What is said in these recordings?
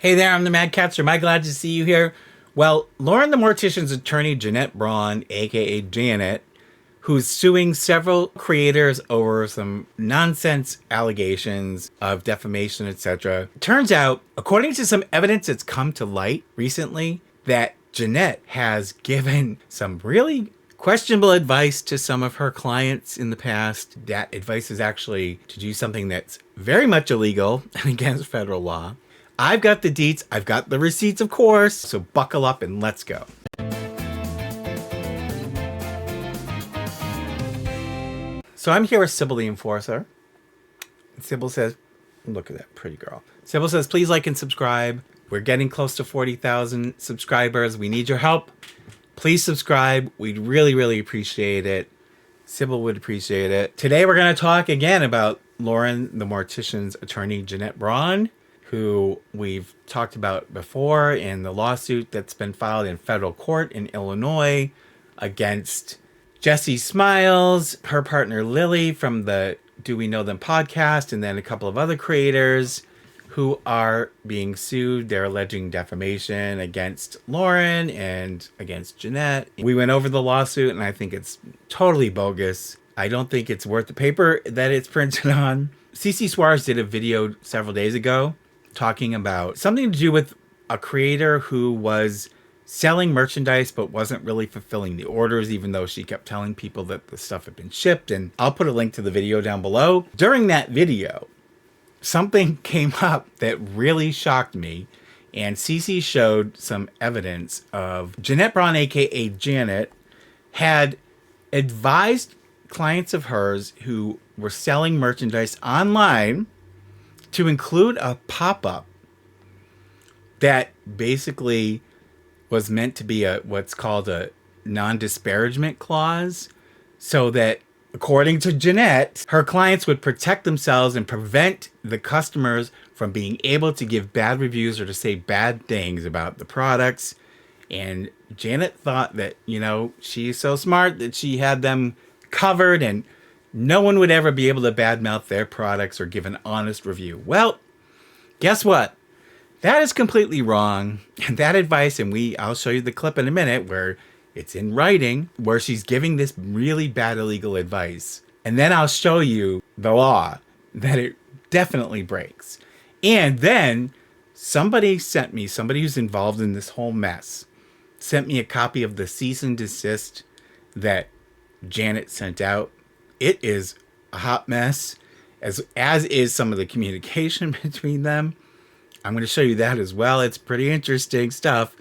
Hey there, I'm the MadCatster. Am I glad to see you here? Well, Lauren the Mortician's attorney, Jeanette Braun, aka Janet, who's suing several creators over some nonsense allegations of defamation, etc. Turns out, according to some evidence that's come to light recently, that Jeanette has given some really questionable advice to some of her clients in the past. That advice is actually to do something that's very much illegal and against federal law. I've got the deets, I've got the receipts, of course, so buckle up and let's go. So I'm here with Sybil the Enforcer. Sybil says, look at that pretty girl. Sybil says, please like and subscribe. We're getting close to 40,000 subscribers. We need your help. Please subscribe. We'd really, really appreciate it. Sybil would appreciate it. Today we're going to talk again about Lauren the Mortician's attorney, Jeanette Braun, who we've talked about before in the lawsuit that's been filed in federal court in Illinois against Jessie Smiles, her partner Lily from the Do We Know Them podcast, and then a couple of other creators who are being sued. They're alleging defamation against Lauren and against Jeanette. We went over the lawsuit and I think it's totally bogus. I don't think it's worth the paper that it's printed on. CC Suarez did a video several days ago talking about something to do with a creator who was selling merchandise but wasn't really fulfilling the orders, even though she kept telling people that the stuff had been shipped. And I'll put a link to the video down below. During that video, something came up that really shocked me, and CC showed some evidence of Jeanette Braun, aka Janet, had advised clients of hers who were selling merchandise online to include a pop-up that basically was meant to be what's called a non-disparagement clause, so that, according to Jeanette, her clients would protect themselves and prevent the customers from being able to give bad reviews or to say bad things about the products. And Janet thought that, she's so smart that she had them covered and no one would ever be able to badmouth their products or give an honest review. Well, guess what? That is completely wrong. And that advice, and I'll show you the clip in a minute where it's in writing, where she's giving this really bad illegal advice. And then I'll show you the law that it definitely breaks. And then somebody who's involved in this whole mess, sent me a copy of the cease and desist that Janet sent out. It is a hot mess, as is some of the communication between them. I'm going to show you that as well. It's pretty interesting stuff.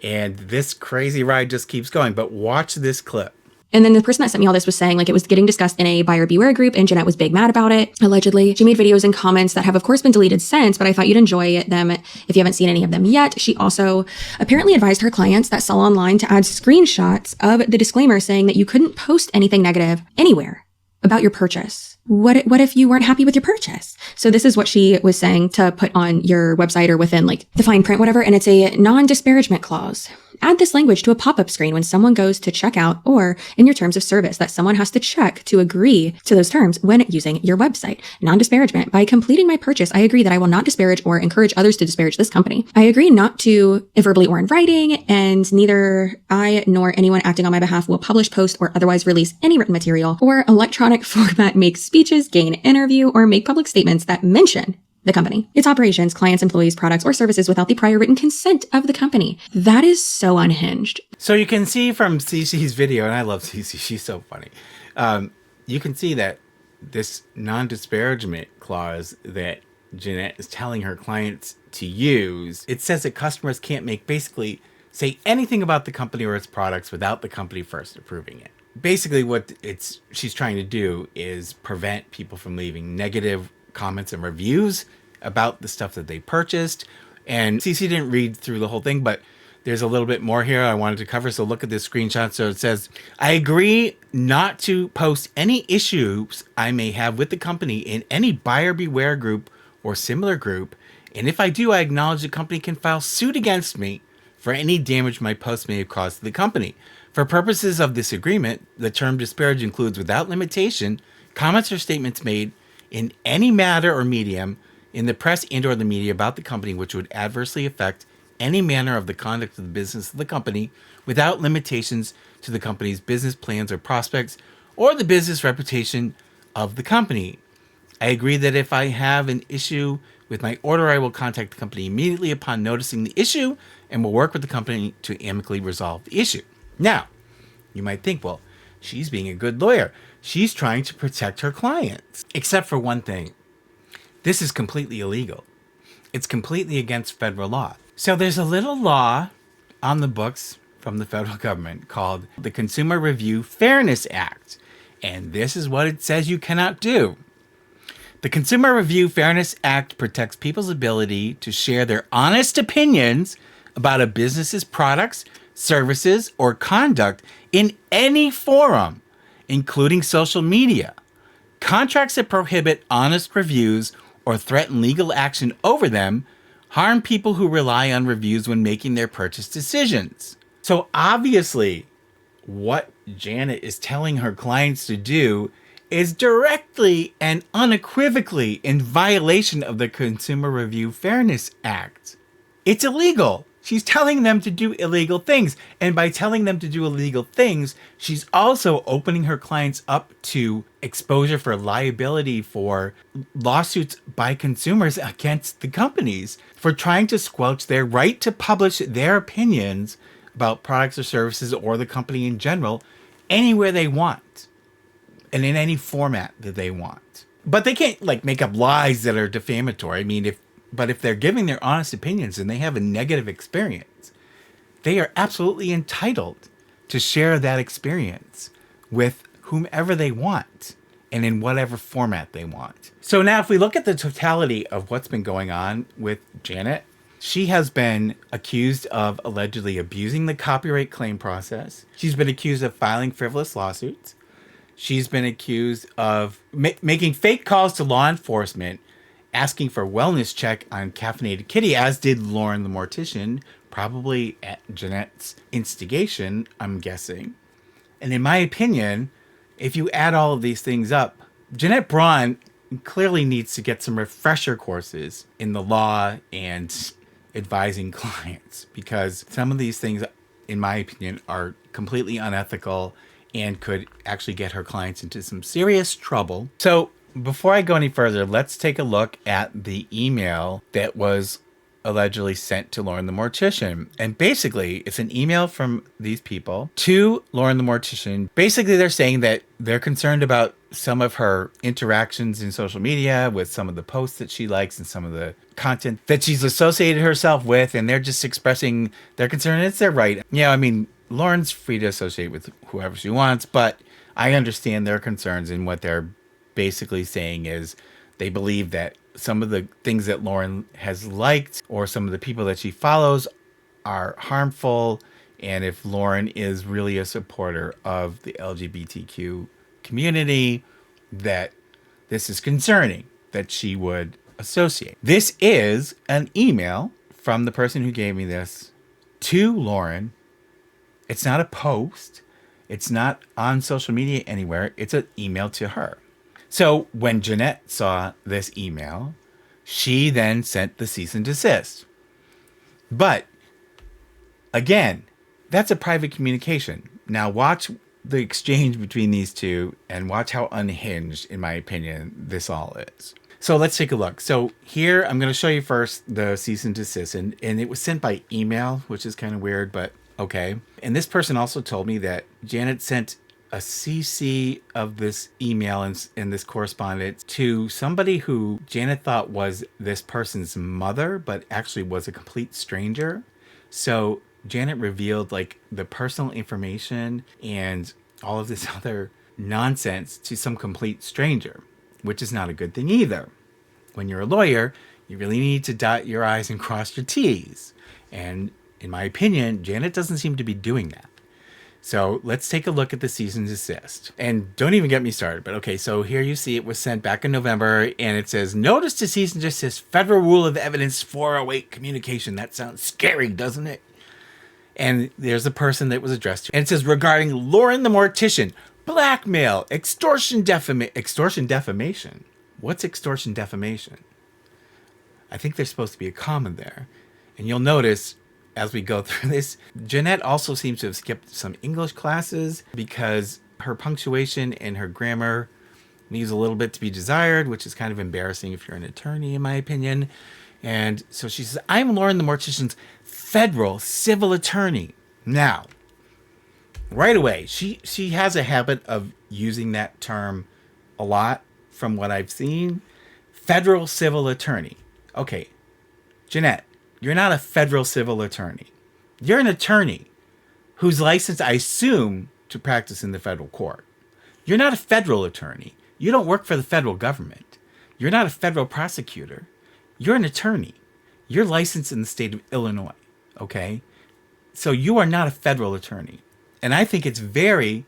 And this crazy ride just keeps going. But watch this clip. And then the person that sent me all this was saying it was getting discussed in a buyer beware group, and Jeanette was big mad about it, allegedly. She made videos and comments that have of course been deleted since, but I thought you'd enjoy them if you haven't seen any of them yet. She also apparently advised her clients that sell online to add screenshots of the disclaimer saying that you couldn't post anything negative anywhere about your purchase. What if you weren't happy with your purchase? So this is what she was saying to put on your website or within the fine print, whatever. And it's a non-disparagement clause. Add this language to a pop-up screen when someone goes to check out, or in your terms of service that someone has to check to agree to those terms when using your website. Non-disparagement. By completing my purchase, I agree that I will not disparage or encourage others to disparage this company. I agree not to verbally or in writing, and neither I nor anyone acting on my behalf will publish, post, or otherwise release any written material or electronic format, make speeches, gain interview, or make public statements that mention the company, its operations, clients, employees, products, or services without the prior written consent of the company. That is so unhinged. So you can see from CC's video, and I love CC, she's so funny. You can see that this non-disparagement clause that Jeanette is telling her clients to use, it says that customers can't basically say anything about the company or its products without the company first approving it. Basically what she's trying to do is prevent people from leaving negative comments and reviews about the stuff that they purchased. And CC didn't read through the whole thing, but there's a little bit more here I wanted to cover. So look at this screenshot. So it says, I agree not to post any issues I may have with the company in any buyer beware group or similar group. And if I do, I acknowledge the company can file suit against me for any damage my post may have caused to the company. For purposes of this agreement, the term disparage includes, without limitation, comments or statements made in any matter or medium in the press and or the media about the company which would adversely affect any manner of the conduct of the business of the company without limitations to the company's business plans or prospects or the business reputation of the company. I agree that if I have an issue with my order, I will contact the company immediately upon noticing the issue and will work with the company to amicably resolve the issue. Now, you might think, well, she's being a good lawyer. She's trying to protect her clients. Except for one thing. This is completely illegal. It's completely against federal law. So there's a little law on the books from the federal government called the Consumer Review Fairness Act. And this is what it says you cannot do. The Consumer Review Fairness Act protects people's ability to share their honest opinions about a business's products, services, or conduct in any forum, including social media. Contracts that prohibit honest reviews or threaten legal action over them harm people who rely on reviews when making their purchase decisions. So obviously, what Janet is telling her clients to do is directly and unequivocally in violation of the Consumer Review Fairness Act. It's illegal. She's telling them to do illegal things. And by telling them to do illegal things, she's also opening her clients up to exposure for liability for lawsuits by consumers against the companies for trying to squelch their right to publish their opinions about products or services or the company in general anywhere they want and in any format that they want. But they can't make up lies that are defamatory. I mean, if they're giving their honest opinions and they have a negative experience, they are absolutely entitled to share that experience with whomever they want and in whatever format they want. So now if we look at the totality of what's been going on with Janet, she has been accused of allegedly abusing the copyright claim process. She's been accused of filing frivolous lawsuits. She's been accused of making fake calls to law enforcement, asking for a wellness check on Caffeinated Kitty, as did Lauren the Mortician, probably at Jeanette's instigation, I'm guessing. And in my opinion, if you add all of these things up, Jeanette Braun clearly needs to get some refresher courses in the law and advising clients, because some of these things, in my opinion, are completely unethical and could actually get her clients into some serious trouble. So before I go any further, let's take a look at the email that was allegedly sent to Lauren the Mortician. And basically, it's an email from these people to Lauren the Mortician. Basically, they're saying that they're concerned about some of her interactions in social media with some of the posts that she likes and some of the content that she's associated herself with. And they're just expressing their concern. It's their right. Yeah, I mean, Lauren's free to associate with whoever she wants, but I understand their concerns, and what they're basically saying is they believe that some of the things that Lauren has liked or some of the people that she follows are harmful. And if Lauren is really a supporter of the LGBTQ community, that this is concerning that she would associate. This is an email from the person who gave me this to Lauren. It's not a post. It's not on social media anywhere. It's an email to her. So when Jeanette saw this email, she then sent the cease and desist. But again, that's a private communication. Now watch the exchange between these two and watch how unhinged, in my opinion, this all is. So let's take a look. So here, I'm going to show you first the cease and desist. And it was sent by email, which is kind of weird, but okay. And this person also told me that Janet sent a CC of this email and this correspondence to somebody who Janet thought was this person's mother, but actually was a complete stranger. So Janet revealed the personal information and all of this other nonsense to some complete stranger, which is not a good thing either. When you're a lawyer, you really need to dot your I's and cross your T's. And in my opinion, Janet doesn't seem to be doing that. So let's take a look at the cease and desist. And don't even get me started, but okay, so here you see it was sent back in November, and it says, notice to cease and desist, Federal Rule of Evidence 408 communication. That sounds scary, doesn't it? And there's a person that was addressed to. And it says, regarding Lauren the Mortician, blackmail, extortion defamation. What's extortion defamation? I think there's supposed to be a comma there. And you'll notice as we go through this, Jeanette also seems to have skipped some English classes because her punctuation and her grammar leaves a little bit to be desired, which is kind of embarrassing if you're an attorney, in my opinion. And so she says, I'm Lauren the Mortician's federal civil attorney. Now, right away, she has a habit of using that term a lot from what I've seen. Federal civil attorney. Okay, Jeanette, you're not a federal civil attorney. You're an attorney who's licensed, I assume, to practice in the federal court. You're not a federal attorney. You don't work for the federal government. You're not a federal prosecutor. You're an attorney. You're licensed in the state of Illinois, okay? So you are not a federal attorney. And I think it's very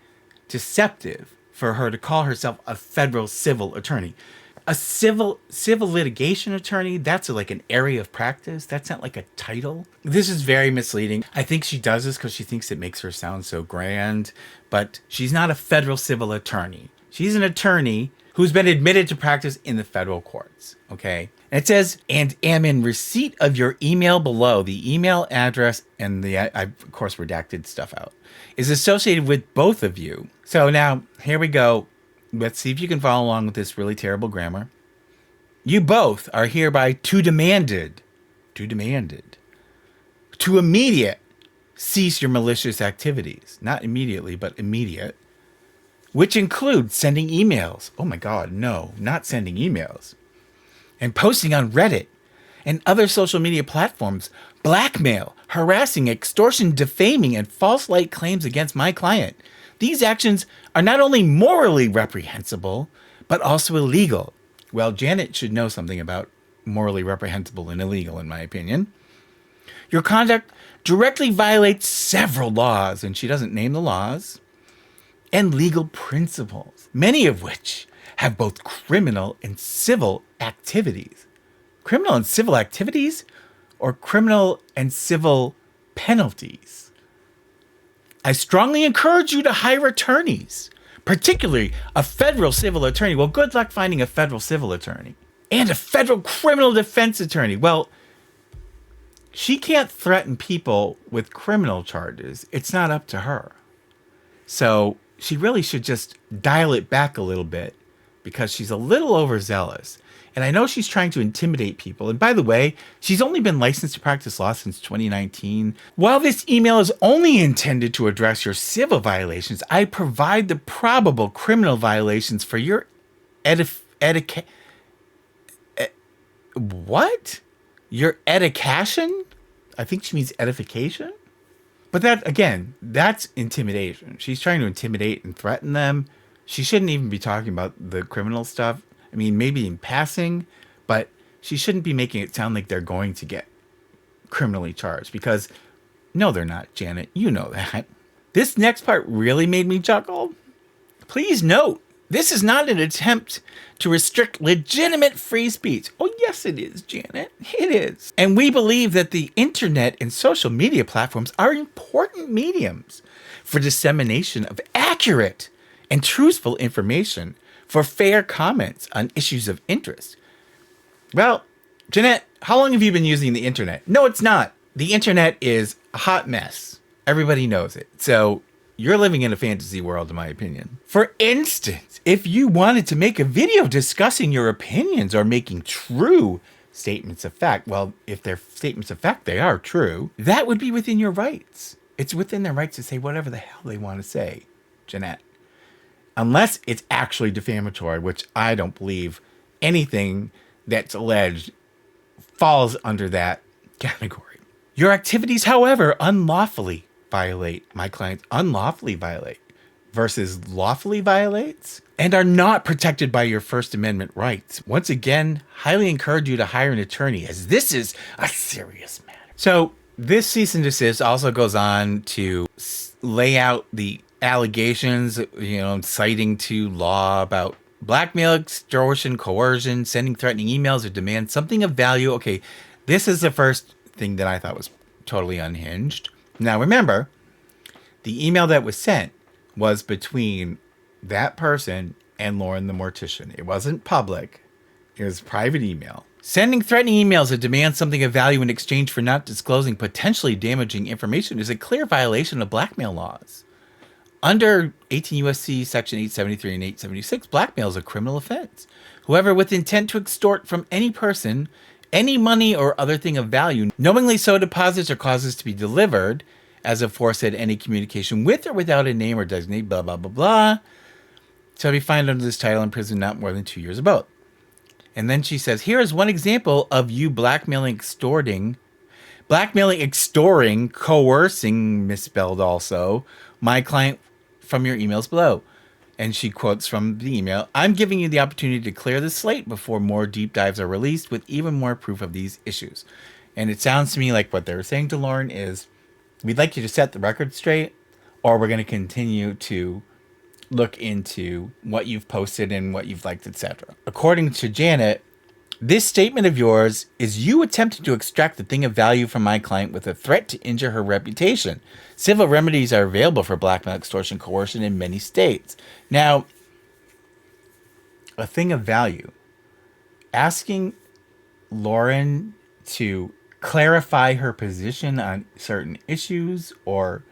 deceptive for her to call herself a federal civil attorney. A civil litigation attorney, that's like an area of practice. That's not like a title. This is very misleading. I think she does this because she thinks it makes her sound so grand, but she's not a federal civil attorney. She's an attorney who's been admitted to practice in the federal courts, okay? And it says, and am in receipt of your email below. The email address and the, I of course redacted stuff out, is associated with both of you. So now, here we go. Let's see if you can follow along with this really terrible grammar. You both are hereby to immediate cease your malicious activities. Not immediately, but immediate. Which include sending emails. Oh my God, no, not sending emails. And posting on Reddit and other social media platforms, blackmail, harassing, extortion, defaming, and false light claims against my client. These actions are not only morally reprehensible, but also illegal. Well, Janet should know something about morally reprehensible and illegal, in my opinion. Your conduct directly violates several laws, and she doesn't name the laws, and legal principles, many of which have both criminal and civil activities. Criminal and civil activities, or criminal and civil penalties. I strongly encourage you to hire attorneys, particularly a federal civil attorney. Well, good luck finding a federal civil attorney. And a federal criminal defense attorney. Well, she can't threaten people with criminal charges. It's not up to her. So she really should just dial it back a little bit because she's a little overzealous. And I know she's trying to intimidate people. And by the way, she's only been licensed to practice law since 2019. While this email is only intended to address your civil violations, I provide the probable criminal violations for your what? Your edication? I think she means edification. But that, again, that's intimidation. She's trying to intimidate and threaten them. She shouldn't even be talking about the criminal stuff. I mean, maybe in passing, but she shouldn't be making it sound like they're going to get criminally charged because, no, they're not, Janet. You know that. This next part really made me chuckle. Please note, this is not an attempt to restrict legitimate free speech. Oh, yes, it is, Janet. It is. And we believe that the internet and social media platforms are important mediums for dissemination of accurate and truthful information for fair comments on issues of interest. Well, Jeanette, how long have you been using the internet? No, it's not. The internet is a hot mess. Everybody knows it. So you're living in a fantasy world, in my opinion. For instance, if you wanted to make a video discussing your opinions or making true statements of fact, well, if they're statements of fact, they are true, that would be within your rights. It's within their rights to say whatever the hell they want to say, Jeanette. Unless it's actually defamatory, which I don't believe anything that's alleged falls under that category. Your activities, however, unlawfully violate, my clients unlawfully violate versus lawfully violates and are not protected by your First Amendment rights. Once again, highly encourage you to hire an attorney as this is a serious matter. So this cease and desist also goes on to lay out the allegations, citing to law about blackmail, extortion, coercion, sending threatening emails or demand something of value. Okay, this is the first thing that I thought was totally unhinged. Now remember, the email that was sent was between that person and Lauren the Mortician. It wasn't public. It was a private email. Sending threatening emails that demand something of value in exchange for not disclosing potentially damaging information is a clear violation of blackmail laws. Under 18 U.S.C. Section 873 and 876, blackmail is a criminal offense. Whoever with intent to extort from any person any money or other thing of value knowingly so deposits or causes to be delivered, as aforesaid, any communication with or without a name or designate, blah, blah, blah, blah, shall be fined under this title in prison not more than 2 years or both. And then she says, here is one example of you blackmailing, extorting, coercing, misspelled also, my client from your emails below. And she quotes from the email, I'm giving you the opportunity to clear the slate before more deep dives are released with even more proof of these issues. And it sounds to me like what they're saying to Lauren is, we'd like you to set the record straight, or we're going to continue to look into what you've posted and what you've liked, etc. According to Janet, this statement of yours is you attempting to extract the thing of value from my client with a threat to injure her reputation. Civil remedies are available for blackmail, extortion, coercion in many states. Now, a thing of value. Asking Lauren to clarify her position on certain issues or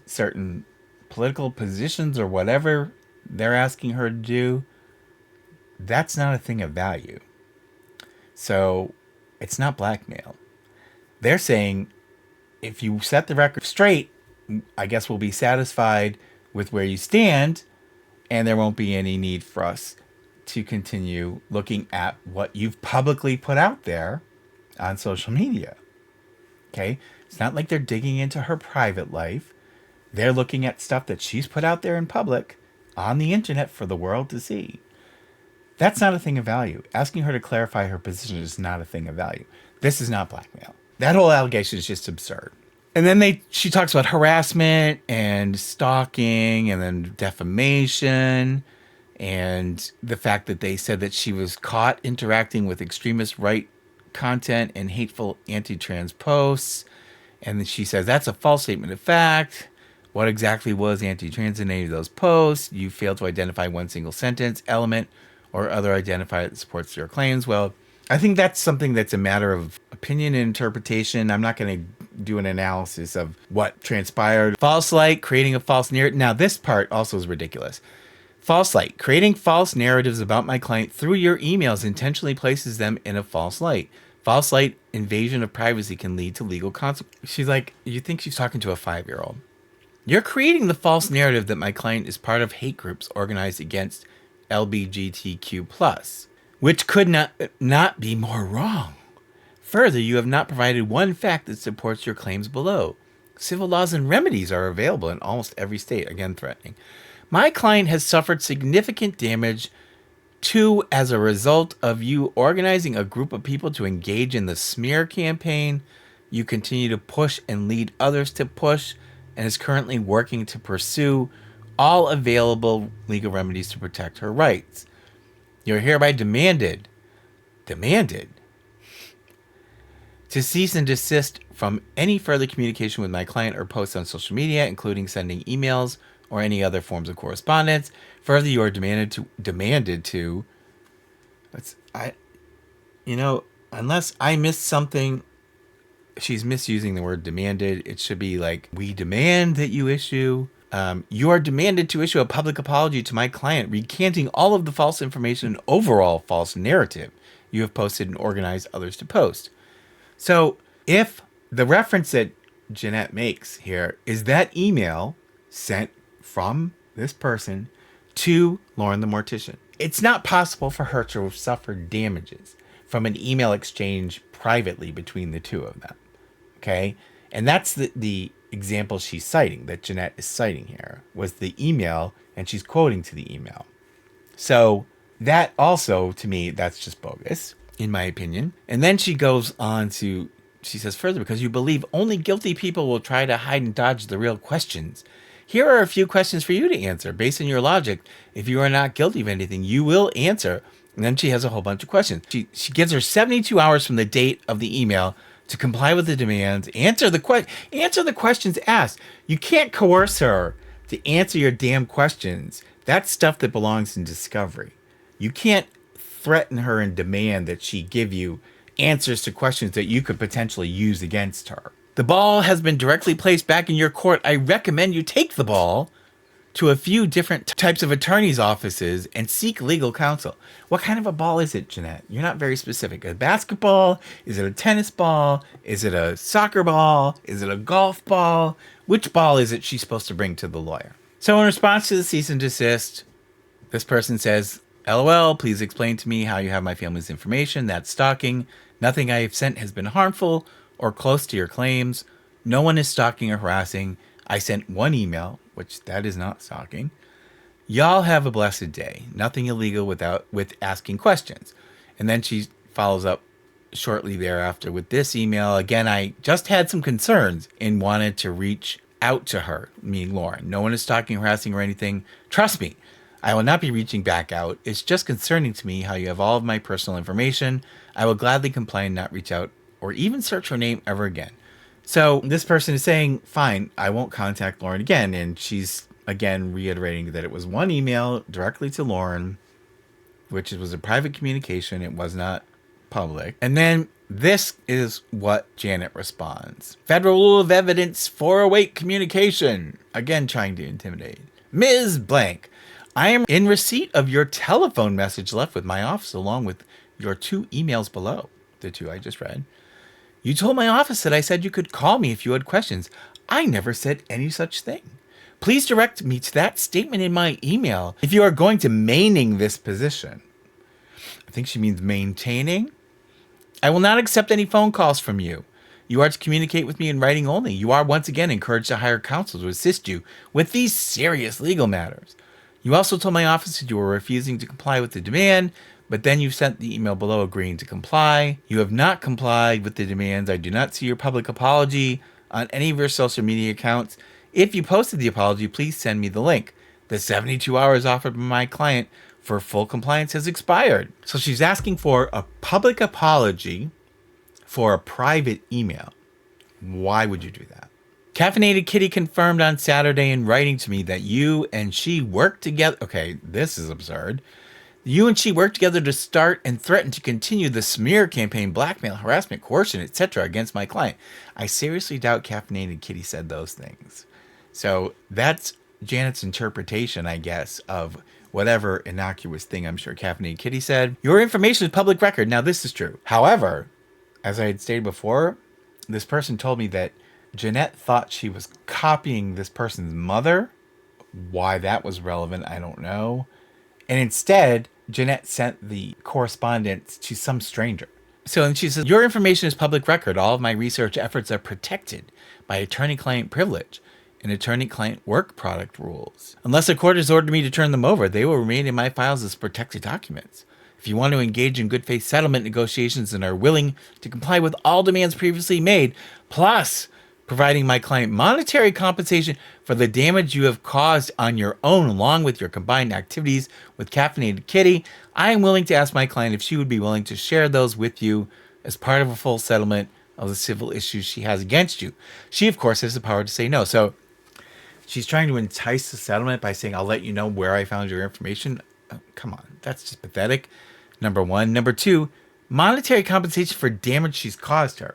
certain political positions or whatever they're asking her to do, that's not a thing of value. So it's not blackmail. They're saying if you set the record straight, I guess we'll be satisfied with where you stand, and there won't be any need for us to continue looking at what you've publicly put out there on social media. Okay? It's not like they're digging into her private life. They're looking at stuff that she's put out there in public on the internet for the world to see. That's not a thing of value. Asking her to clarify her position is not a thing of value. This is not blackmail. That whole allegation is just absurd. And then she talks about harassment and stalking and then defamation and the fact that they said that she was caught interacting with extremist right content and hateful anti-trans posts. And then she says that's a false statement of fact. What exactly was anti-trans in any of those posts? You failed to identify one single sentence, element, or other identifier that supports your claims. Well, I think that's something that's a matter of opinion and interpretation. I'm not going to do an analysis of what transpired. False light, creating a false narrative. Now, this part also is ridiculous. False light, creating false narratives about my client through your emails intentionally places them in a false light. False light invasion of privacy can lead to legal consequences. She's like, you think she's talking to a 5-year-old. You're creating the false narrative that my client is part of hate groups organized against LGBTQ+, which could not be more wrong. Further, you have not provided one fact that supports your claims below. Civil laws and remedies are available in almost every state, again threatening. My client has suffered significant damage as a result of you organizing a group of people to engage in the smear campaign. You continue to push and lead others to push and is currently working to pursue all available legal remedies to protect her rights. You're hereby demanded to cease and desist from any further communication with my client or posts on social media, including sending emails or any other forms of correspondence. Further, you are demanded to unless I missed something, she's misusing the word demanded. It should be like, we demand that you issue. You are demanded to issue a public apology to my client, recanting all of the false information and overall false narrative you have posted and organized others to post. So if the reference that Jeanette makes here is that email sent from this person to Lauren the Mortician, it's not possible for her to have suffered damages from an email exchange privately between the two of them. Okay? And that's the example she's citing, that Jeanette is citing here, was the email, and she's quoting to the email. So that also, to me, that's just bogus, in my opinion. And then she goes on to, she says further, because you believe only guilty people will try to hide and dodge the real questions. Here are a few questions for you to answer. Based on your logic, if you are not guilty of anything, you will answer. And then she has a whole bunch of questions. She gives her 72 hours from the date of the email to comply with the demands, answer the questions asked. You can't coerce her to answer your damn questions. That's stuff that belongs in discovery. You can't threaten her and demand that she give you answers to questions that you could potentially use against her. The ball has been directly placed back in your court. I recommend you take the ball to a few different types of attorneys' offices and seek legal counsel. What kind of a ball is it, Jeanette? You're not very specific. A basketball? Is it a tennis ball? Is it a soccer ball? Is it a golf ball? Which ball is it she's supposed to bring to the lawyer? So in response to the cease and desist, this person says, LOL, please explain to me how you have my family's information. That's stalking. Nothing I have sent has been harmful or close to your claims. No one is stalking or harassing. I sent one email, which that is not stalking. Y'all have a blessed day. Nothing illegal with asking questions. And then she follows up shortly thereafter with this email. Again, I just had some concerns and wanted to reach out to her, meaning Lauren. No one is stalking, harassing, or anything. Trust me, I will not be reaching back out. It's just concerning to me how you have all of my personal information. I will gladly comply and not reach out or even search her name ever again. So this person is saying, fine, I won't contact Lauren again. And she's, again, reiterating that it was one email directly to Lauren, which was a private communication. It was not public. And then this is what Janet responds. Federal Rule of Evidence 408 communication. Again, trying to intimidate. Ms. Blank, I am in receipt of your telephone message left with my office along with your 2 emails below, the 2 I just read. You told my office that I said you could call me if you had questions. I never said any such thing. Please direct me to that statement in my email if you are going to maining this position. I think she means maintaining. I will not accept any phone calls from you. You are to communicate with me in writing only. You are once again encouraged to hire counsel to assist you with these serious legal matters. You also told my office that you were refusing to comply with the demand, but then you sent the email below agreeing to comply. You have not complied with the demands. I do not see your public apology on any of your social media accounts. If you posted the apology, please send me the link. The 72 hours offered by my client for full compliance has expired. So she's asking for a public apology for a private email. Why would you do that? Caffeinated Kitty confirmed on Saturday in writing to me that you and she worked together. Okay, this is absurd. You and she worked together to start and threaten to continue the smear campaign, blackmail, harassment, coercion, etc. against my client. I seriously doubt Caffeinated Kitty said those things. So that's Janet's interpretation, I guess, of whatever innocuous thing I'm sure Caffeinated Kitty said. Your information is public record. Now, this is true. However, as I had stated before, this person told me that Jeanette thought she was copying this person's mother. Why that was relevant, I don't know. And instead, Jeanette sent the correspondence to some stranger. So then she says, your information is public record. All of my research efforts are protected by attorney-client privilege and attorney-client work product rules. Unless a court has ordered me to turn them over, they will remain in my files as protected documents. If you want to engage in good faith settlement negotiations and are willing to comply with all demands previously made, plus providing my client monetary compensation for the damage you have caused on your own along with your combined activities with Caffeinated Kitty, I am willing to ask my client if she would be willing to share those with you as part of a full settlement of the civil issues she has against you. She, of course, has the power to say no. So she's trying to entice the settlement by saying, I'll let you know where I found your information. Oh, come on, that's just pathetic. Number one. Number two, monetary compensation for damage she's caused her.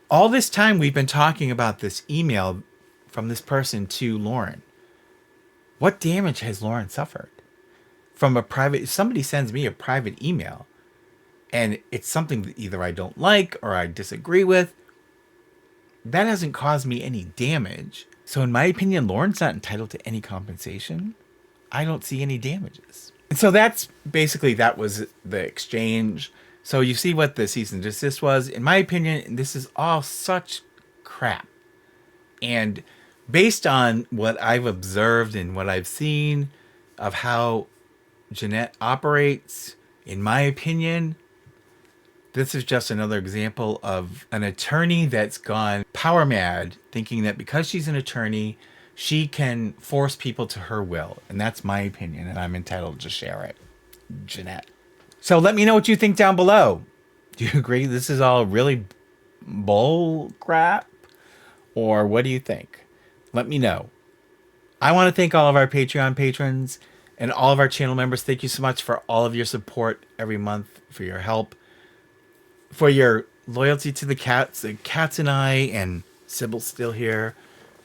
All this time we've been talking about this email from this person to Lauren. What damage has Lauren suffered from a private? If somebody sends me a private email and it's something that either I don't like or I disagree with, that hasn't caused me any damage. So in my opinion, Lauren's not entitled to any compensation. I don't see any damages. And so that's basically, that was the exchange. So you see what the cease and desist was. In my opinion, this is all such crap. And based on what I've observed and what I've seen of how Jeanette operates, in my opinion, this is just another example of an attorney that's gone power mad, thinking that because she's an attorney, she can force people to her will. And that's my opinion, and I'm entitled to share it. Jeanette. So let me know what you think down below. Do you agree this is all really bull crap? Or what do you think? Let me know. I want to thank all of our Patreon patrons. And all of our channel members, thank you so much for all of your support every month, for your help, for your loyalty to the cats. The cats and I, and Sybil's still here.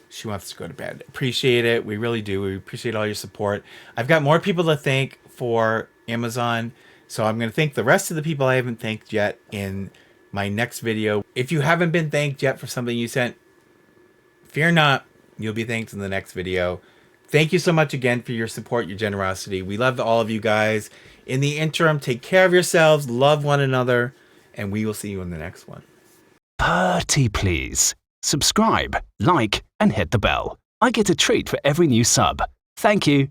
She wants to go to bed. Appreciate it. We really do. We appreciate all your support. I've got more people to thank for Amazon, so I'm going to thank the rest of the people I haven't thanked yet in my next video. If you haven't been thanked yet for something you sent, fear not. You'll be thanked in the next video. Thank you so much again for your support, your generosity. We love all of you guys. In the interim, take care of yourselves, love one another, and we will see you in the next one. Pretty please. Subscribe, like, and hit the bell. I get a treat for every new sub. Thank you.